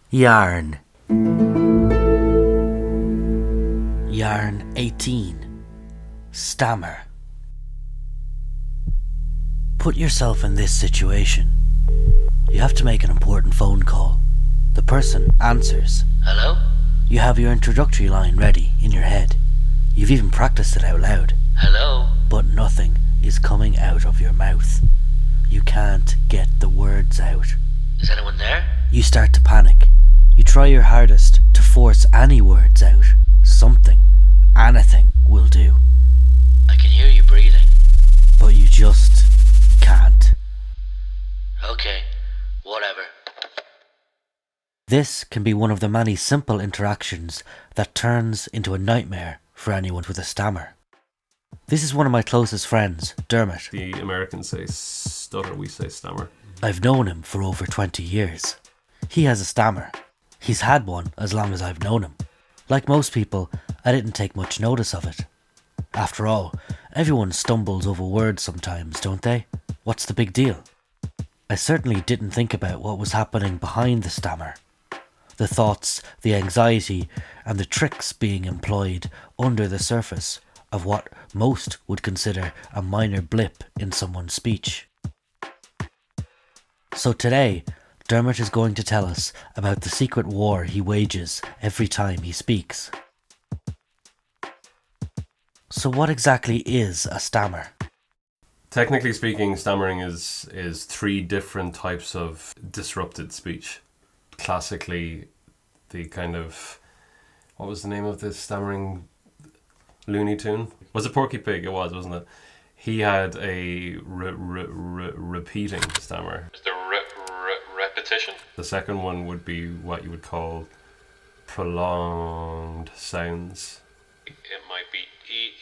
Yarn. Yarn 18. Stammer. Put yourself in this situation. You have to make an important phone call. The person answers. Hello? You have your introductory line ready in your head. You've even practiced it out loud. Hello? But nothing is coming out of your mouth. You can't get the words out. Is anyone there? You start to panic. You try your hardest to force any words out. Something, anything will do. I can hear you breathing. But you just can't. Okay, whatever. This can be one of the many simple interactions that turns into a nightmare for anyone with a stammer. This is one of my closest friends, Dermot. The Americans say stutter, we say stammer. I've known him for over 20 years. He has a stammer. He's had one as long as I've known him. Like most people, I didn't take much notice of it. After all, everyone stumbles over words sometimes, don't they? What's the big deal? I certainly didn't think about what was happening behind the stammer. The thoughts, the anxiety, and the tricks being employed under the surface of what most would consider a minor blip in someone's speech. So today, Dermot is going to tell us about the secret war he wages every time he speaks. So what exactly is a stammer? Technically speaking, stammering is three different types of disrupted speech. Classically, the kind of, what was the name of this stammering Looney Tune? Was it Porky Pig? It was, wasn't it? He had a repeating stammer. Is there repetition? The second one would be what you would call prolonged sounds. It might be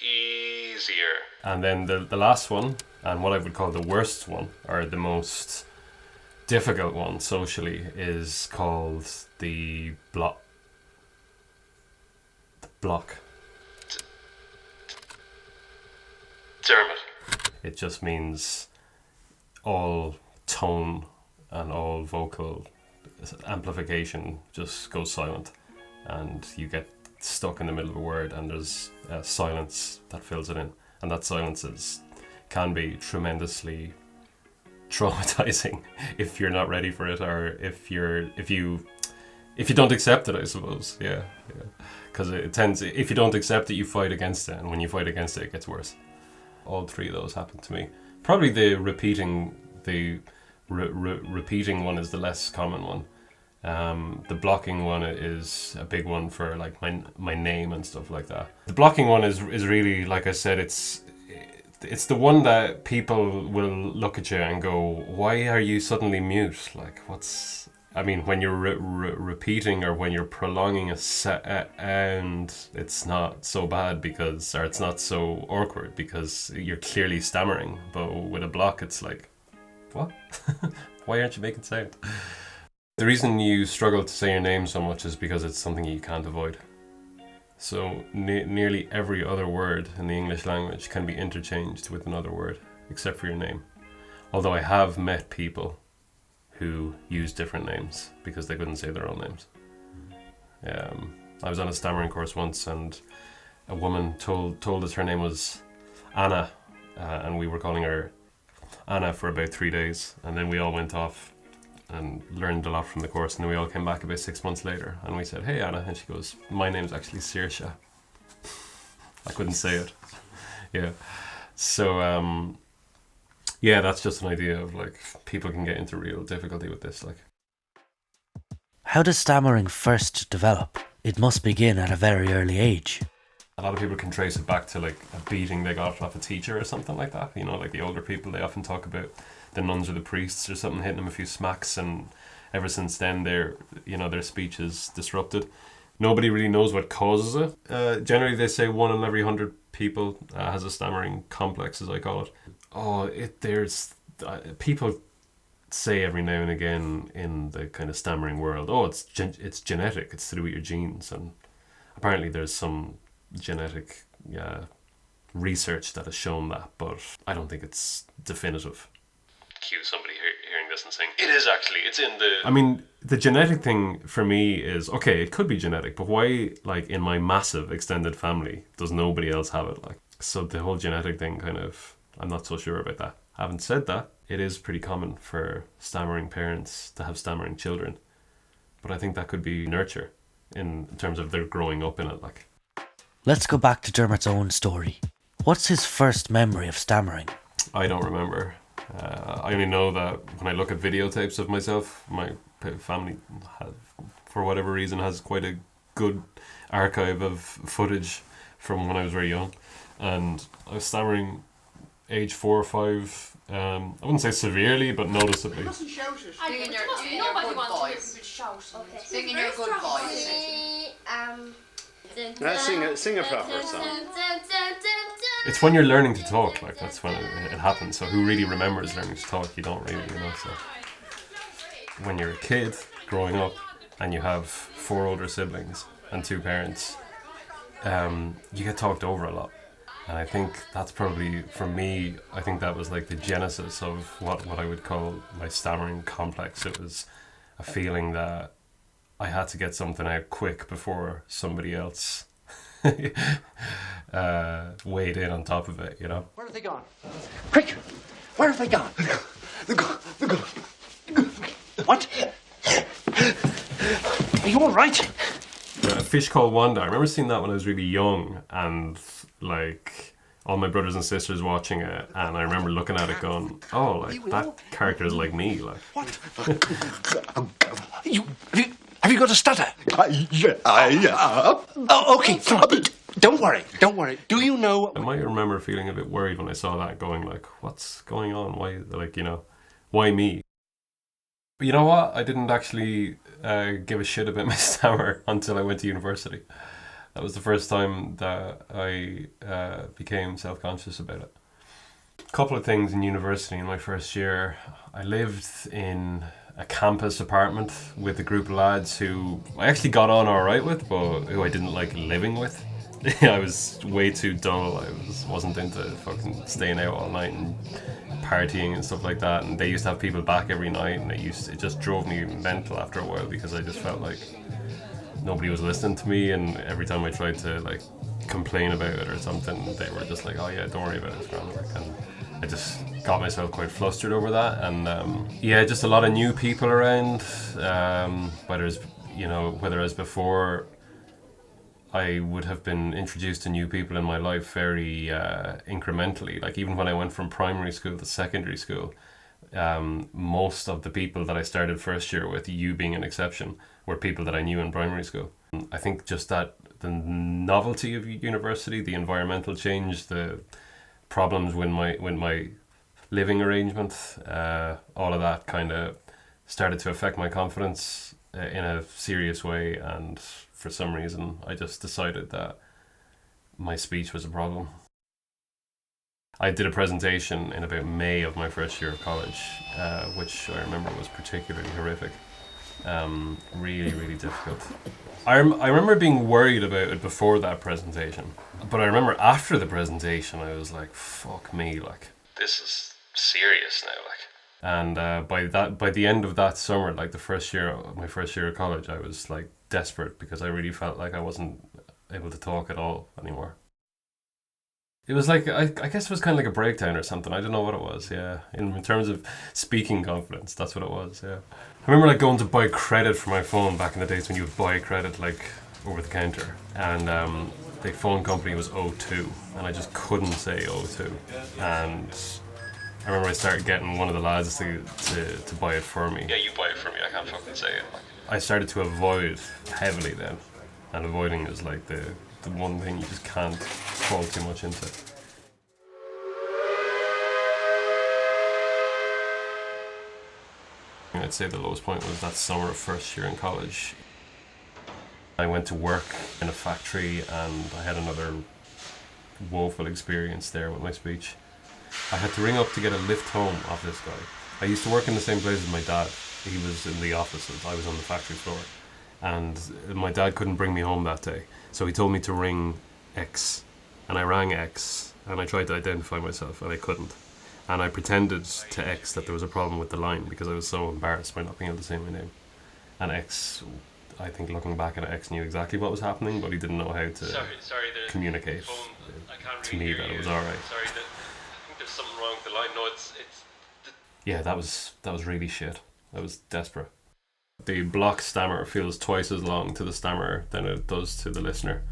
easier. And then the last one, and what I would call the worst one, or the most difficult one socially, is called the block. The block. Dermot. It just means all tone and all vocal amplification just goes silent, and you get stuck in the middle of a word, and there's silence that fills it in, and that silence can be tremendously traumatizing if you're not ready for it, or if you don't accept it, I suppose. Yeah. Because it tends, if you don't accept it, you fight against it, and when you fight against it, it gets worse. All three of those happen to me. Probably the repeating one is the less common one. The blocking one is a big one for like my name and stuff like that. The blocking one is really, like I said, it's the one that people will look at you and go, why are you suddenly mute? Like, when you're repeating or when you're prolonging a sound, it's not so bad or it's not so awkward because you're clearly stammering. But with a block, it's like, what? Why aren't you making sound? The reason you struggle to say your name so much is because it's something you can't avoid. So nearly every other word in the English language can be interchanged with another word, except for your name. Although I have met people who use different names because they couldn't say their own names. I was on a stammering course once, and a woman told us her name was Anna, and we were calling her Anna for about 3 days, and then we all went off and learned a lot from the course, and then we all came back about 6 months later, and we said, "Hey Anna," and she goes, "My name's actually Saoirse." I couldn't say it. Yeah. So yeah, that's just an idea of like people can get into real difficulty with this. Like, How does stammering first develop? It must begin at a very early age. a lot of people can trace it back to like a beating they got off a teacher or something like that. You know, like the older people, they often talk about the nuns or the priests or something hitting them a few smacks, and ever since then their speech is disrupted. Nobody really knows what causes it. Generally they say 1 in every 100 people has a stammering complex, as I call it. There's people say every now and again in the kind of stammering world, it's genetic, it's to do with your genes, and apparently there's some genetic research that has shown that, but I don't think it's definitive. Cue somebody hearing this and saying, it's in the... I mean, The genetic thing for me is, okay, it could be genetic, but why, like, in my massive extended family, does nobody else have it? Like, so the whole genetic thing kind of, I'm not so sure about that. Having said that, it is pretty common for stammering parents to have stammering children. But I think that could be nurture in terms of their growing up in it, like. Let's go back to Dermot's own story. What's his first memory of stammering? I don't remember. I only know that when I look at videotapes of myself, my family, for whatever reason, has quite a good archive of footage from when I was very young. And I was stammering age 4 or 5. I wouldn't say severely, but noticeably. You mustn't shout it. Sing in your good voice. Sing in your good voice. Sing a proper song. It's when you're learning to talk, like, that's when it happens. So who really remembers learning to talk? You don't really, so. When you're a kid growing up and you have 4 older siblings and 2 parents, you get talked over a lot. And I think that's probably, for me, I think that was like the genesis of what I would call my stammering complex. It was a feeling that I had to get something out quick before somebody else weighed in on top of it, Where have they gone? Quick! Where have they gone? They're gone. What? Are you all right? A Fish Called Wanda. I remember seeing that when I was really young, and like all my brothers and sisters watching it, and I remember looking at it going, oh, like that character is like me, like. What? Have you got a stutter? Yeah. Oh, okay. Don't worry. Do you know? I might remember feeling a bit worried when I saw that, going like, what's going on? Why, like, why me? But you know what? I didn't actually give a shit about my stammer until I went to university. That was the first time that I became self-conscious about it. A couple of things in university in my first year. I lived in a campus apartment with a group of lads who I actually got on alright with, but who I didn't like living with. I was way too dull. I wasn't into fucking staying out all night and partying and stuff like that. And they used to have people back every night, and it just drove me mental after a while, because I just felt like nobody was listening to me, and every time I tried to like complain about it or something, they were just like, oh yeah, don't worry about it, it's grand. And I just got myself quite flustered over that, and just a lot of new people around, whether as before I would have been introduced to new people in my life very incrementally. Like, even when I went from primary school to secondary school, most of the people that I started first year with, you being an exception, were people that I knew in primary school. I think just that the novelty of university, the environmental change, the problems with my living arrangement, all of that kind of started to affect my confidence in a serious way, and for some reason I just decided that my speech was a problem. I did a presentation in about May of my first year of college, which I remember was particularly horrific. Really, really difficult. I remember being worried about it before that presentation, but I remember after the presentation I was like, fuck me, like, This is serious now, like. and by the end of that summer, like my first year of college, I was like desperate, because I really felt like I wasn't able to talk at all anymore. It was like, I guess it was kind of like a breakdown or something. I don't know what it was, yeah. In terms of speaking confidence, that's what it was, yeah. I remember like going to buy credit for my phone back in the days when you would buy credit like over the counter. And the phone company was O2, and I just couldn't say O2. And I remember I started getting one of the lads to buy it for me. Yeah, you buy it from me, I can't fucking say it. I started to avoid heavily then. And avoiding is like the one thing you just can't fall too much into. I'd say the lowest point was that summer of first year in college. I went to work in a factory, and I had another woeful experience there with my speech. I had to ring up to get a lift home off this guy. I used to work in the same place as my dad. He was in the offices, I was on the factory floor. And my dad couldn't bring me home that day. So he told me to ring X. And I rang X, and I tried to identify myself, and I couldn't. And I pretended to X that there was a problem with the line, because I was so embarrassed by not being able to say my name. And X, I think looking back at it, X knew exactly what was happening, but he didn't know how to Sorry, the communicate phone, I can't to really me hear that you. it was alright. Sorry, I think there's something wrong with the line. No, it's Yeah, that was really shit. That was desperate. The block stammer feels twice as long to the stammerer than it does to the listener.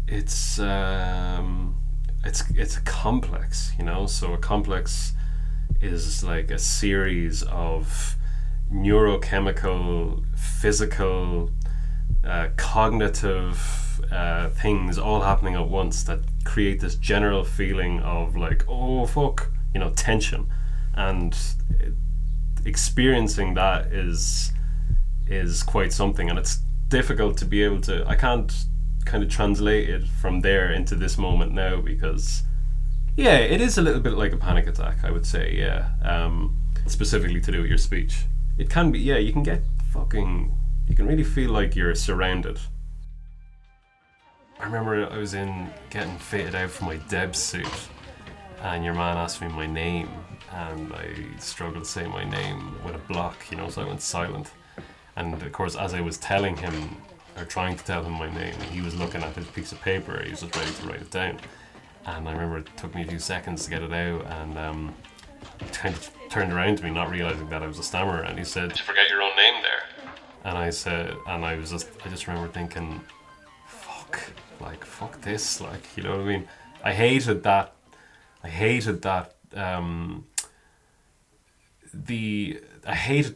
It's a complex, you know. So a complex is like a series of neurochemical, physical, cognitive things all happening at once that create this general feeling of like, oh fuck, you know, tension. And experiencing that is quite something, and it's difficult to be able to, I can't kind of translate it from there into this moment now, because yeah, it is a little bit like a panic attack, I would say. Specifically to do with your speech, it can be, you can get fucking, you can really feel like you're surrounded. I remember I was in getting fitted out for my Deb suit, and your man asked me my name, and I struggled to say my name with a block, you know, so I went silent. And of course, as I was telling him, or trying to tell him my name, he was looking at his piece of paper, he was just ready to write it down. And I remember it took me a few seconds to get it out, and he kind of turned around to me, not realising that I was a stammerer, and he said, Did you forget your own name there? and I said, and I just remember thinking, fuck this, like, you know what I mean? I hated that, I hated the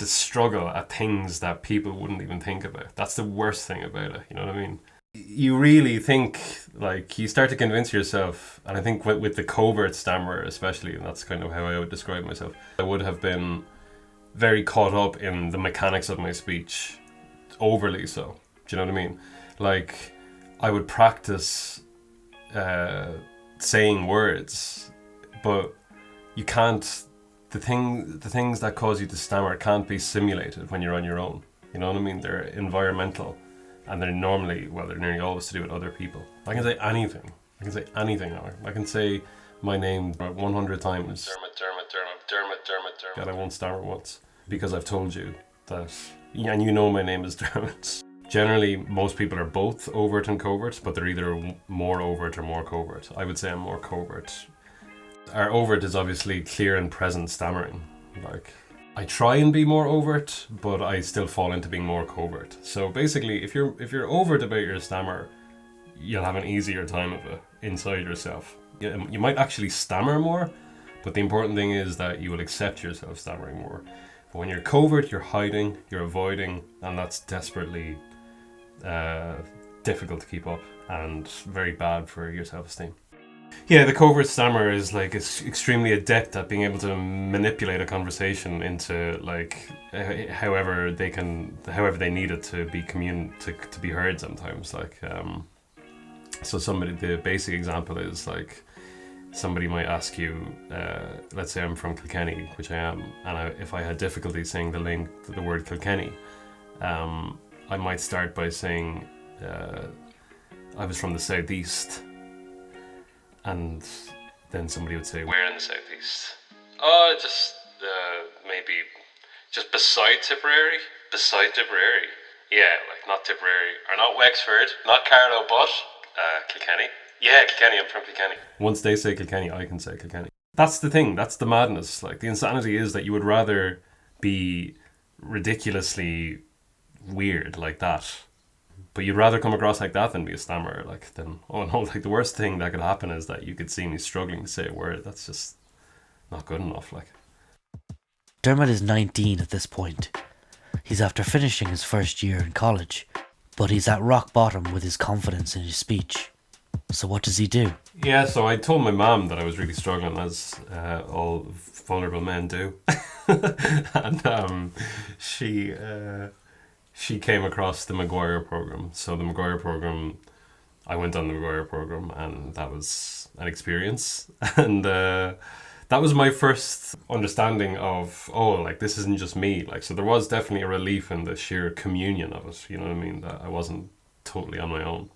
struggle at things that people wouldn't even think about. That's the worst thing about it, you know what I mean? You really think, like, you start to convince yourself, and I think with the covert stammerer especially, and that's kind of how I would describe myself, I would have been very caught up in the mechanics of my speech, overly so. Do you know what I mean? Like, I would practice saying words, but you can't, the things that cause you to stammer can't be simulated when you're on your own. You know what I mean? They're environmental, and they're nearly always to do with other people. I can say anything. Now. I can say my name about 100 times. Dermot. God, I won't stammer once, because I've told you that, and you know my name is Dermot. Generally, most people are both overt and covert, but they're either more overt or more covert. I would say I'm more covert. Our overt is obviously clear and present stammering. Like, I try and be more overt, but I still fall into being more covert. So basically, if you're overt about your stammer, you'll have an easier time of it inside yourself. You might actually stammer more, but the important thing is that you will accept yourself stammering more. But when you're covert, you're hiding, you're avoiding, and that's desperately difficult to keep up and very bad for your self-esteem. Yeah, the covert stammerer is like extremely adept at being able to manipulate a conversation into like however they need it to be to be heard sometimes. Like so the basic example is like somebody might ask you, let's say I'm from Kilkenny, which I am, and if I had difficulty saying the word Kilkenny, I might start by saying I was from the southeast. And then somebody would say, Where in the southeast? Oh, just maybe just beside Tipperary. Yeah, like not Tipperary or not Wexford, not Carlow, but Kilkenny. Yeah, Kilkenny. I'm from Kilkenny. Once they say Kilkenny, I can say Kilkenny. That's the thing. That's the madness. Like, the insanity is that you would rather be ridiculously weird like that. But you'd rather come across like that than be a stammerer. Like, then, oh no, like the worst thing that could happen is that you could see me struggling to say a word. That's just not good enough. Like, Dermot is 19 at this point. He's after finishing his first year in college, but he's at rock bottom with his confidence in his speech. So what does he do? yeah, so I told my mum that I was really struggling, as all vulnerable men do. And she came across the Maguire program. So the Maguire program, I went on the Maguire program, and that was an experience. And that was my first understanding of, oh, like, this isn't just me. Like, so there was definitely a relief in the sheer communion of it. You know what I mean? That I wasn't totally on my own.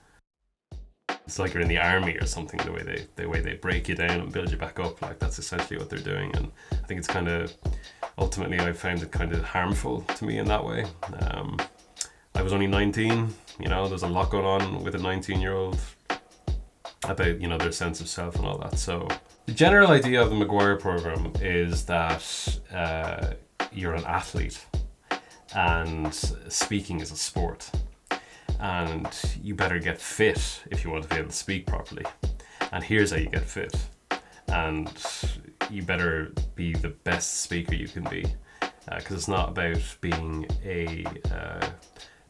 It's like you're in the army or something, the way they break you down and build you back up. Like, that's essentially what they're doing. And I think it's kind of ultimately I found it kind of harmful to me in that way. I was only 19, you know, there's a lot going on with a 19-year-old about, you know, their sense of self and all that. So the general idea of the Maguire program is that you're an athlete and speaking is a sport, and you better get fit if you want to be able to speak properly. And here's how you get fit. And you better be the best speaker you can be, because it's not about being a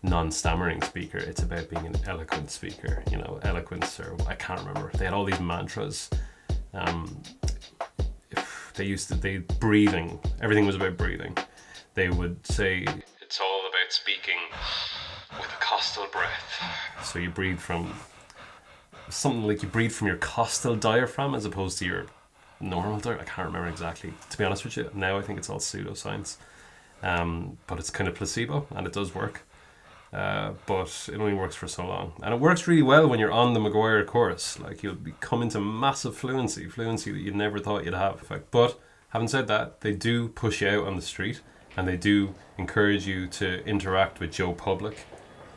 non-stammering speaker, it's about being an eloquent speaker, you know, eloquence, or I can't remember. They had all these mantras. They breathing, everything was about breathing. They would say, it's all about speaking with a costal breath. So you breathe from something like you breathe from your costal diaphragm as opposed to your normal diaphragm. I can't remember exactly, to be honest with you. Now I think it's all pseudoscience, but it's kind of placebo, and it does work. But it only works for so long, and it works really well when you're on the Maguire course. Like, you'll come into massive fluency that you never thought you'd have. In fact, but having said that, they do push you out on the street, and they do encourage you to interact with Joe Public,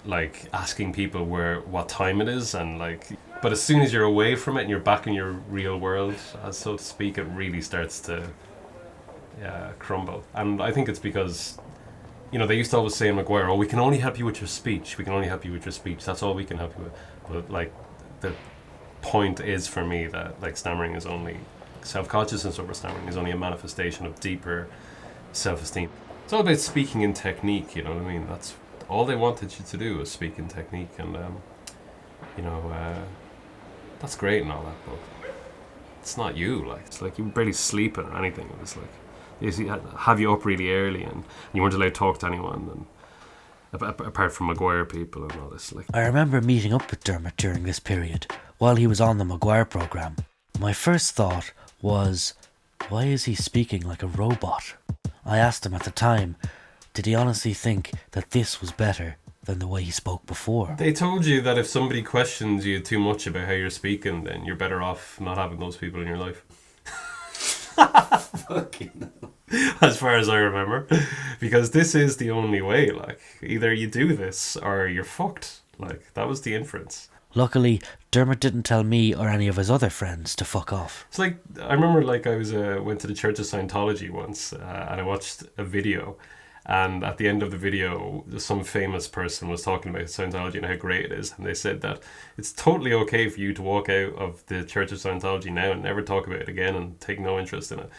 like asking people what time it is, and like. But as soon as you're away from it and you're back in your real world, as so to speak, it really starts to crumble. And I think it's because, you know, they used to always say in Maguire, oh, we can only help you with your speech. We can only help you with your speech. That's all we can help you with. But, like, the point is for me that, like, stammering is only, self-consciousness over stammering is only a manifestation of deeper self-esteem. It's all about speaking in technique, you know what I mean? That's all they wanted you to do, was speak in technique. And, you know, that's great and all that, but it's not you. Like, it's like you barely sleeping or anything. It was like, have you up really early, and you weren't allowed to talk to anyone, and apart from Maguire people and all this. Like, I remember meeting up with Dermot during this period while he was on the Maguire program. My first thought was, why is he speaking like a robot? I asked him at the time, did he honestly think that this was better than the way he spoke before? they told you that if somebody questions you too much about how you're speaking, then you're better off not having those people in your life. Fucking As far as I remember, because this is the only way. Like, either you do this or you're fucked. Like, that was the inference. Luckily, Dermot didn't tell me or any of his other friends to fuck off. It's like, I remember, like, I was went to the Church of Scientology once, and I watched a video, and at the end of the video, some famous person was talking about Scientology and how great it is, and they said that it's totally okay for you to walk out of the Church of Scientology now and never talk about it again and take no interest in it.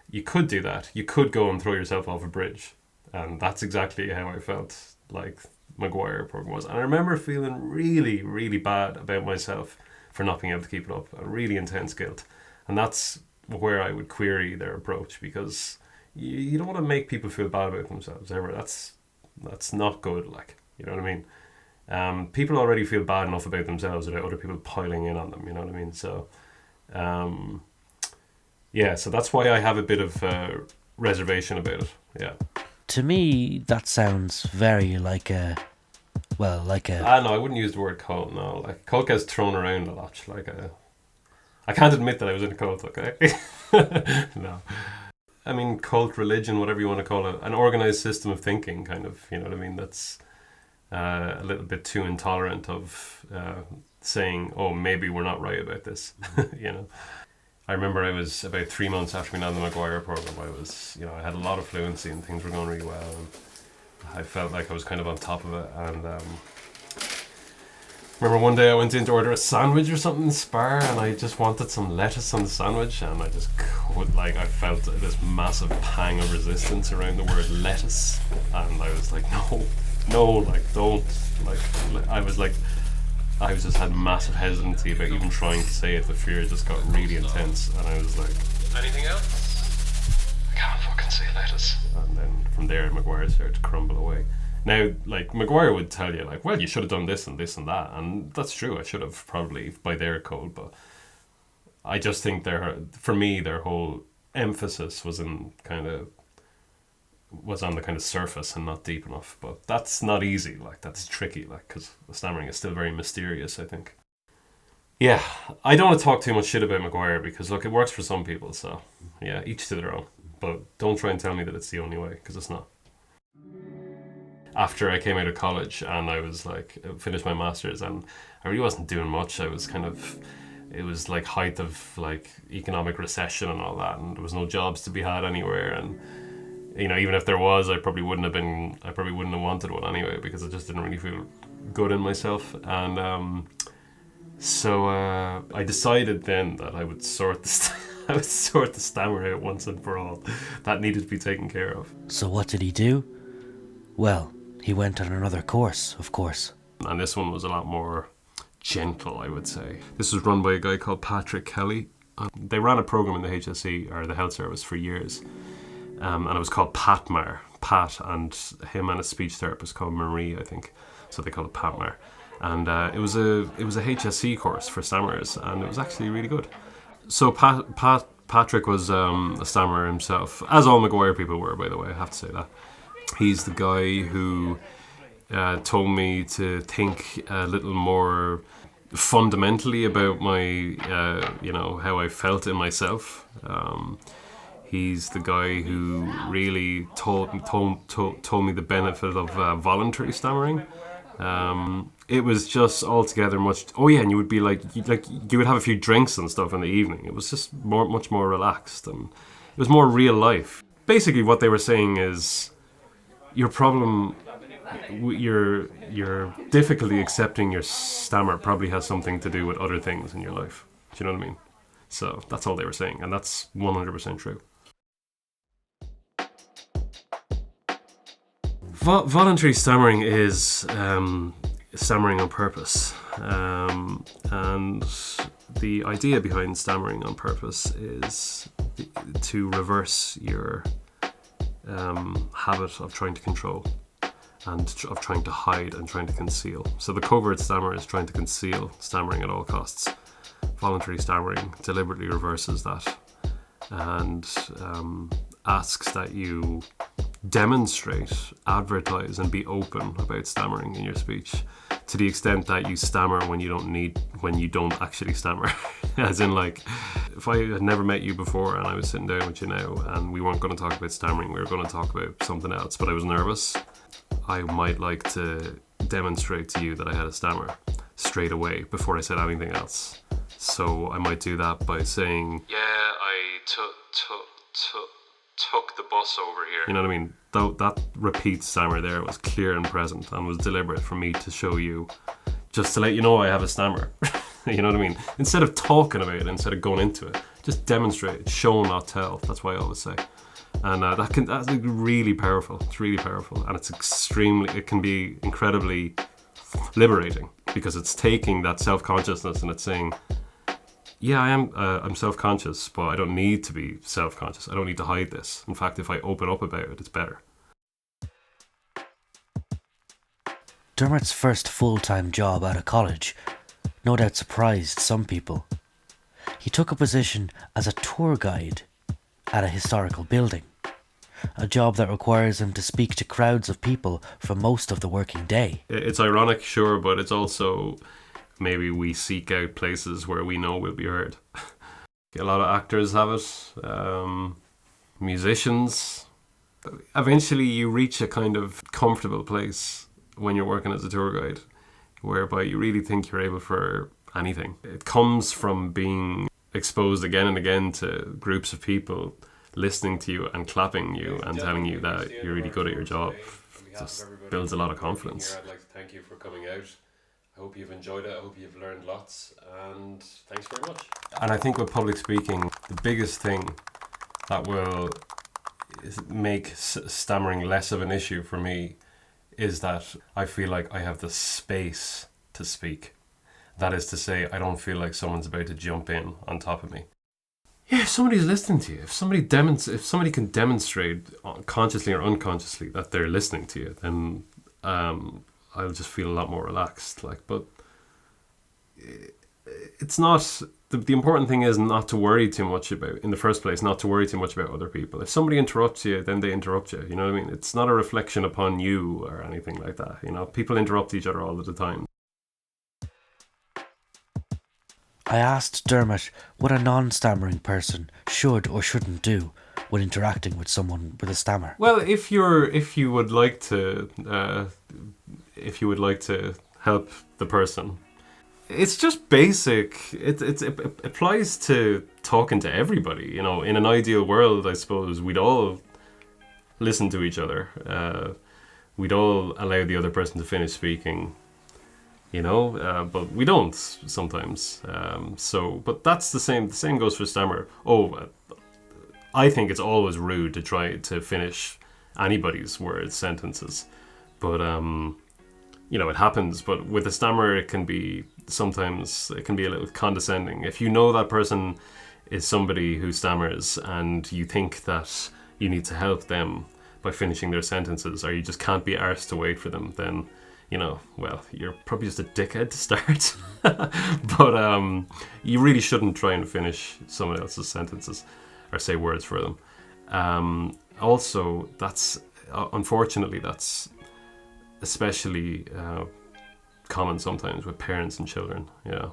You could do that. You could go and throw yourself off a bridge, and that's exactly how I felt like Maguire program was. And I remember feeling really, really bad about myself for not being able to keep it up, a really intense guilt. And that's where I would query their approach, because you don't want to make people feel bad about themselves ever. That's not good, like, you know what I mean? People already feel bad enough about themselves without other people piling in on them, you know what I mean? So yeah, so that's why I have a bit of reservation about it. Yeah. To me, that sounds very like a... No, I wouldn't use the word cult, no. Like, cult gets thrown around a lot. Like, I can't admit that I was in a cult, okay? No. I mean, cult, religion, whatever you want to call it. An organized system of thinking, kind of, you know what I mean? That's a little bit too intolerant of saying, oh, maybe we're not right about this, you know? I remember I was about 3 months after being on the Maguire program. I had a lot of fluency and things were going really well. And I felt like I was kind of on top of it. And remember one day I went in to order a sandwich or something in Spar, and I just wanted some lettuce on the sandwich, and I just I felt this massive pang of resistance around the word lettuce, and I was like, no, like, don't, like, I just had massive hesitancy about even trying to say it. The fear just got really intense, and I was like, anything else? I can't fucking say lettuce. And then from there, Maguire started to crumble away. Now, like, Maguire would tell you, like, well, you should have done this and this and that, and that's true. I should have, probably, by their code, but I just think for me, their whole emphasis was on the kind of surface and not deep enough. But that's not easy. Like, that's tricky. Like, because stammering is still very mysterious, I think. Yeah, I don't want to talk too much shit about Maguire because, look, it works for some people. So yeah, each to their own. but don't try and tell me that it's the only way, because it's not. After I came out of college and I was like, finished my master's, and I really wasn't doing much. I was kind of, it was like height of like economic recession and all that, and there was no jobs to be had anywhere, and you know, even if there was, I probably wouldn't have wanted one anyway, because I just didn't really feel good in myself. And so I decided then that I would sort the stammer out once and for all. That needed to be taken care of. So what did he do? Well, he went on another course, of course. And this one was a lot more gentle, I would say. This was run by a guy called Patrick Kelly. They ran a program in the HSE, or the health service, for years. And it was called PATMAR. Pat and him and a speech therapist called Marie, I think. So they called it PATMAR. And it was a HSE course for stammerers, and it was actually really good. So Patrick was a stammerer himself, as all Maguire people were, by the way, I have to say that. He's the guy who told me to think a little more fundamentally about my, how I felt in myself. He's the guy who really told me the benefit of voluntary stammering. It was just altogether much. Oh yeah, and you would be like you would have a few drinks and stuff in the evening. It was just much more relaxed, and it was more real life. Basically, what they were saying is, your problem, your difficulty accepting your stammer probably has something to do with other things in your life. Do you know what I mean? So that's all they were saying, and that's 100% true. Voluntary stammering is stammering on purpose, and the idea behind stammering on purpose is to reverse your habit of trying to control and of trying to hide and trying to conceal. So the covert stammer is trying to conceal stammering at all costs. Voluntary stammering deliberately reverses that and asks that you demonstrate, advertise, and be open about stammering in your speech, to the extent that you stammer when you don't actually stammer. As in, like, if I had never met you before and I was sitting down with you now and we weren't going to talk about stammering, we were going to talk about something else, but I was nervous, I might like to demonstrate to you that I had a stammer straight away before I said anything else. So I might do that by saying, yeah, I took the bus over here. You know what I mean? That repeat stammer there was clear and present and was deliberate for me to show you, just to let you know I have a stammer. You know what I mean? Instead of talking about it, instead of going into it, just demonstrate it. Show, not tell. That's what I always say. And that's really powerful. It's really powerful, and it can be incredibly liberating, because it's taking that self-consciousness and it's saying, yeah, I'm self-conscious, but I don't need to be self-conscious. I don't need to hide this. In fact, if I open up about it, it's better. Dermot's first full-time job out of college no doubt surprised some people. He took a position as a tour guide at a historical building, a job that requires him to speak to crowds of people for most of the working day. It's ironic, sure, but it's also, maybe we seek out places where we know we'll be heard. A lot of actors have it, musicians. Eventually you reach a kind of comfortable place when you're working as a tour guide, whereby you really think you're able for anything. It comes from being exposed again and again to groups of people listening to you and clapping you and telling you that you're really good at your job. It just builds a lot of confidence. I'd like to thank you for coming out. I hope you've enjoyed it. I hope you've learned lots, and thanks very much. And I think with public speaking, the biggest thing that will make stammering less of an issue for me is that I feel like I have the space to speak. That is to say, I don't feel like someone's about to jump in on top of me. Yeah, if somebody's listening to you, if somebody can demonstrate consciously or unconsciously that they're listening to you, then I'll just feel a lot more relaxed. But it's not. The important thing is not to worry too much about, in the first place, not to worry too much about other people. If somebody interrupts you, then they interrupt you. You know what I mean? It's not a reflection upon you or anything like that. You know, people interrupt each other all of the time. I asked Dermot what a non-stammering person should or shouldn't do when interacting with someone with a stammer? Well, if you would like to help the person, it's just basic. It applies to talking to everybody. You know, in an ideal world, I suppose we'd all listen to each other. We'd all allow the other person to finish speaking. You know, but we don't sometimes. But that's the same. The same goes for stammer. I think it's always rude to try to finish anybody's words, sentences. But you know, it happens. But with a stammer, it can be a little condescending. If you know that person is somebody who stammers and you think that you need to help them by finishing their sentences, or you just can't be arsed to wait for them, then, you know, well, you're probably just a dickhead to start. But you really shouldn't try and finish someone else's sentences or say words for them. Also, unfortunately, that's especially common sometimes with parents and children. Yeah,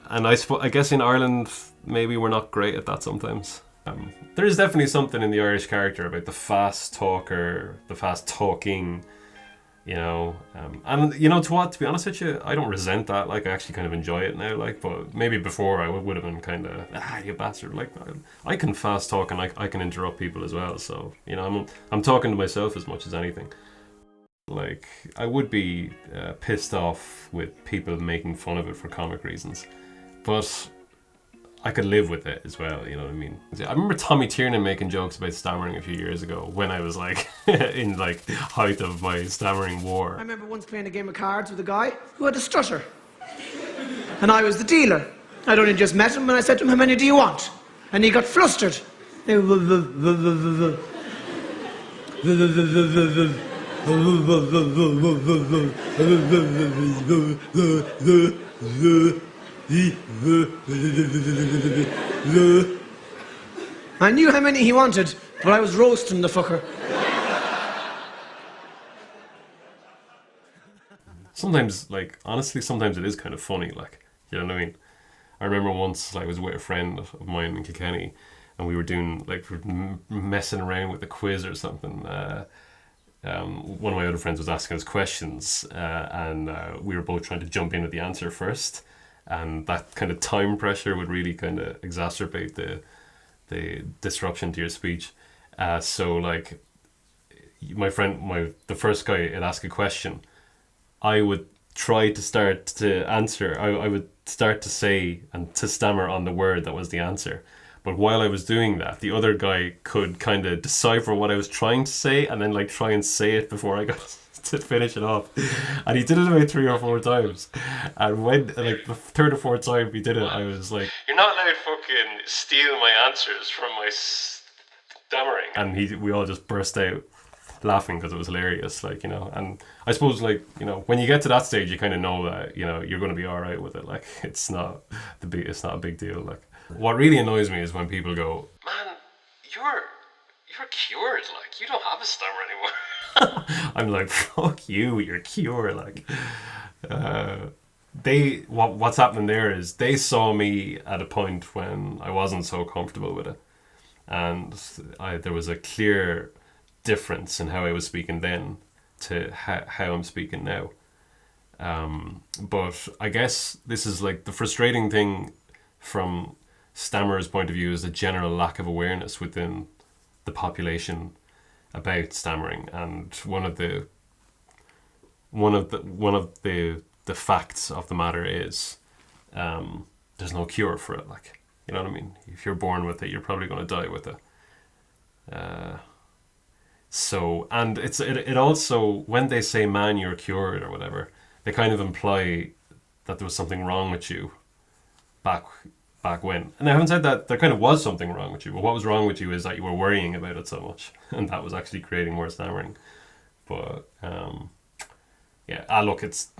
and I guess in Ireland maybe we're not great at that sometimes. There is definitely something in the Irish character about the fast talker, the fast talking. You know, and you know, to be honest with you, I don't resent that. Like, I actually kind of enjoy it now. Like, but maybe before I would have been kind of, you bastard. Like, I can fast talk and I can interrupt people as well. So, you know, I'm talking to myself as much as anything. Like, I would be pissed off with people making fun of it for comic reasons, but I could live with it as well, you know what I mean? I remember Tommy Tiernan making jokes about stammering a few years ago when I was like in like height of my stammering war. I remember once playing a game of cards with a guy who had a stutter. And I was the dealer. I'd only just met him and I said to him, "How many do you want?" And he got flustered. I knew how many he wanted, but I was roasting the fucker. Sometimes, like, honestly, sometimes it is kind of funny, like, you know what I mean? I remember once I was with a friend of mine in Kilkenny, and we were doing, like, messing around with a quiz or something. One of my other friends was asking us questions, and we were both trying to jump in with the answer first. And that kind of time pressure would really kind of exacerbate the disruption to your speech. So like the first guy had asked a question, I would try to start to answer. I would start to say and to stammer on the word that was the answer. But while I was doing that, the other guy could kind of decipher what I was trying to say and then like try and say it before I got to finish it off. And he did it about 3 or 4 times. And when like the third or fourth time he did it, I was like, "You're not allowed to fucking steal my answers from my stammering." And we all just burst out laughing because it was hilarious, like, you know. And I suppose, like, you know, when you get to that stage, you kind of know that, you know, you're going to be all right with it. Like, it's not a big deal. Like, what really annoys me is when people go, "Man, you're cured. Like, you don't have a stammer anymore." I'm like, fuck you, you're cured. Like, what's happening there is they saw me at a point when I wasn't so comfortable with it, and there was a clear difference in how I was speaking then to how I'm speaking now. But I guess this is like the frustrating thing from Stammer's point of view is the general lack of awareness within the population about stammering, and one of the facts of the matter is there's no cure for it. Like, you know what I mean? If you're born with it, you're probably going to die with it. So, and it also, when they say, "Man, you're cured," or whatever, they kind of imply that there was something wrong with you back when. And I haven't said that there kind of was something wrong with you, but what was wrong with you is that you were worrying about it so much, and that was actually creating more stammering. But yeah, look, it's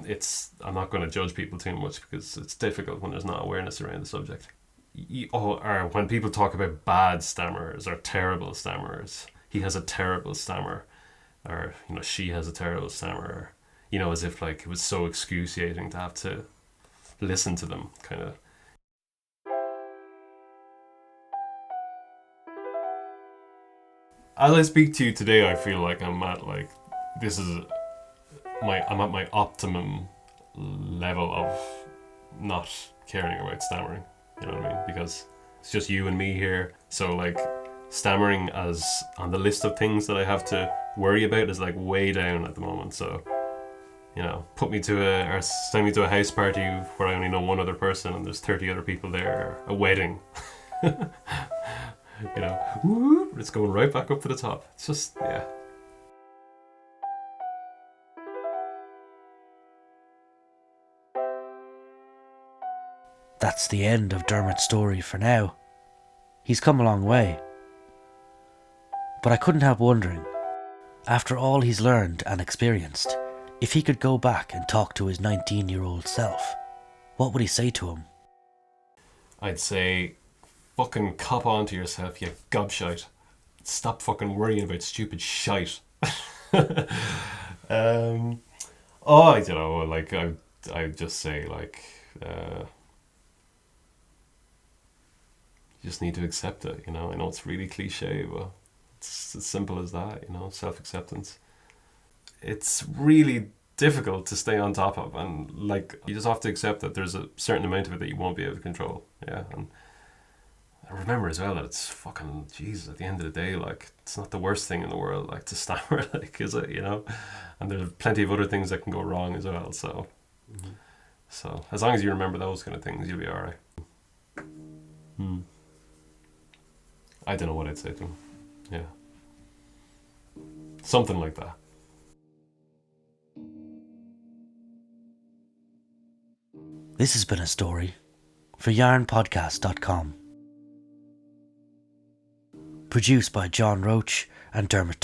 I'm not going to judge people too much because it's difficult when there's not awareness around the subject. Or when people talk about bad stammerers or terrible stammerers, he has a terrible stammer, or, you know, she has a terrible stammer, you know, as if like it was so excruciating to have to listen to them, kind of. as I speak to you today, I feel like I'm at like I'm at my optimum level of not caring about stammering. You know what I mean? Because it's just you and me here. So like stammering as on the list of things that I have to worry about is like way down at the moment. So, you know, send me to a house party where I only know one other person and there's 30 other people there, a wedding. You know, whoop, it's going right back up to the top. It's just, yeah. That's the end of Dermot's story for now. He's come a long way. But I couldn't help wondering, after all he's learned and experienced, if he could go back and talk to his 19-year-old self, what would he say to him? I'd say, fucking cop on to yourself, you gobshite. Stop fucking worrying about stupid shite. I don't know, like, I'd just say, like, you just need to accept it, you know. I know it's really cliche, but it's as simple as that, you know, self-acceptance. It's really difficult to stay on top of, and like you just have to accept that there's a certain amount of it that you won't be able to control. Yeah, and I remember as well that it's fucking Jesus. At the end of the day, like it's not the worst thing in the world, like to stammer, like is it? You know, and there's plenty of other things that can go wrong as well. So, so as long as you remember those kind of things, you'll be alright. I don't know what I'd say to him. Yeah, something like that. This has been a story for yarnpodcast.com. Produced by John Roche and Dermot.